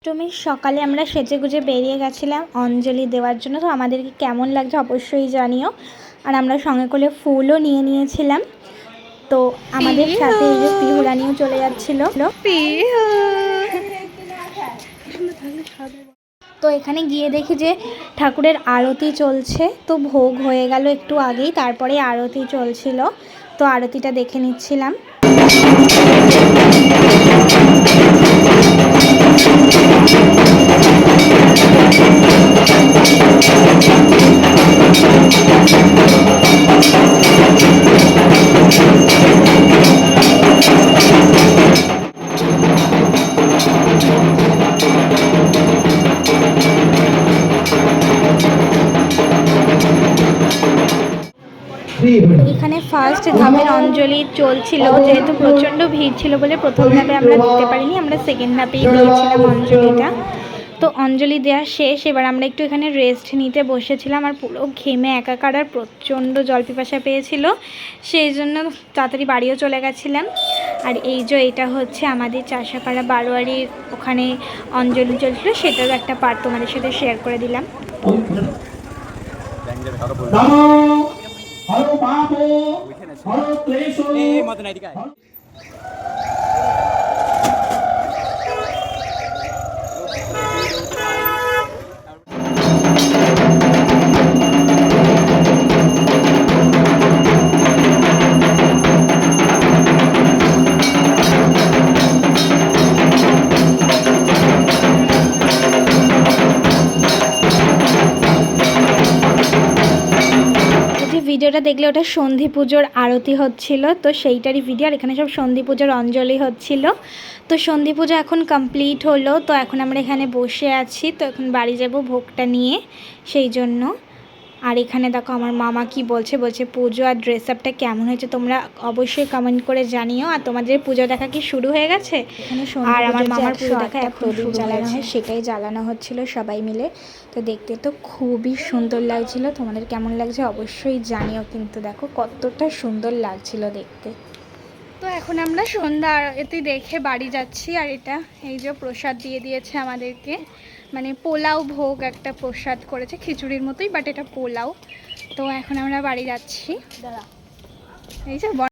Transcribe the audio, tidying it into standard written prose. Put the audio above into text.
অষ্টমীর সকালে আমরা সেজেগুজে বেরিয়ে গেছিলাম অঞ্জলি দেওয়ার জন্য। তো আমাদেরকে কেমন লাগছে অবশ্যই জানিও। আর আমরা সঙ্গে করে ফুলও নিয়ে নিয়েছিলাম। তো আমাদের সাথে এই যে পিহুরানিও চলে যাচ্ছিল। তো এখানে গিয়ে দেখি যে ঠাকুরের আরতি চলছে। তো ভোগ হয়ে গেল একটু আগেই, তারপরে আরতি চলছিল। তো আরতিটা দেখে নিচ্ছিলাম। এখানে ফার্স্ট ধাপের অঞ্জলি চলছিল, যেহেতু প্রচণ্ড ভিড় ছিল বলে প্রথম ধাপে আমরা দিতে পারিনি, আমরা সেকেন্ড ধাপেই দিয়েছিলাম অঞ্জলিটা। তো অঞ্জলি দেওয়া শেষ, এবার আমরা একটু এখানে রেস্ট নিতে বসেছিলাম। আর পুরো ঘেমে একাকার, আর প্রচণ্ড জল পিপাসা পেয়েছিল, সেই জন্য তাড়াতাড়ি বাড়িও চলে গেছিলাম। আর এই যে এটা হচ্ছে আমাদের চাষাপাড়া বারোয়ারির ওখানে অঞ্জলি চলছিল, সেটারও একটা পার্ট তোমাদের সাথে শেয়ার করে দিলাম। হরো পাপ হরো ক্লেশ ভিডিওটা দেখলে ওটা সন্ধি পুজোর আরতি হচ্ছিল, তো সেইটারই ভিডিও। আর এখানে সব সন্ধি পুজোর অঞ্জলি হচ্ছিল। তো সন্ধি পুজো এখন কমপ্লিট হলো। তো এখন আমরা এখানে বসে আছি। তো এখন বাড়ি যাব ভোগটা নিয়ে, সেই জন্য। আর এখানে দেখো আমার মামা কি বলছে পুজো আর ড্রেস আপটা কেমন হয়েছে তোমরা অবশ্যই কমেন্ট করে জানিও। আর তোমাদের পুজো দেখা কি শুরু হয়ে গেছে? আর আমার মামার পুজো দেখা এখন জ্বালানো হয়, সেটাই জ্বালানো হচ্ছিল সবাই মিলে। তো দেখতে তো খুবই সুন্দর লাগছিল। তোমাদের কেমন লাগছে অবশ্যই জানিও। কিন্তু দেখো কতটা সুন্দর লাগছিল দেখতে। তো এখন আমরা সন্ধ্যা আরতি দেখে বাড়ি যাচ্ছি। আর এটা এই যে প্রসাদ দিয়ে দিয়েছে আমাদেরকে, মানে পোলাও ভোগ একটা প্রসাদ করেছে, খিচুড়ির মতোই, বাট এটা পোলাও। তো এখন আমরা বাড়ি যাচ্ছি। এই যে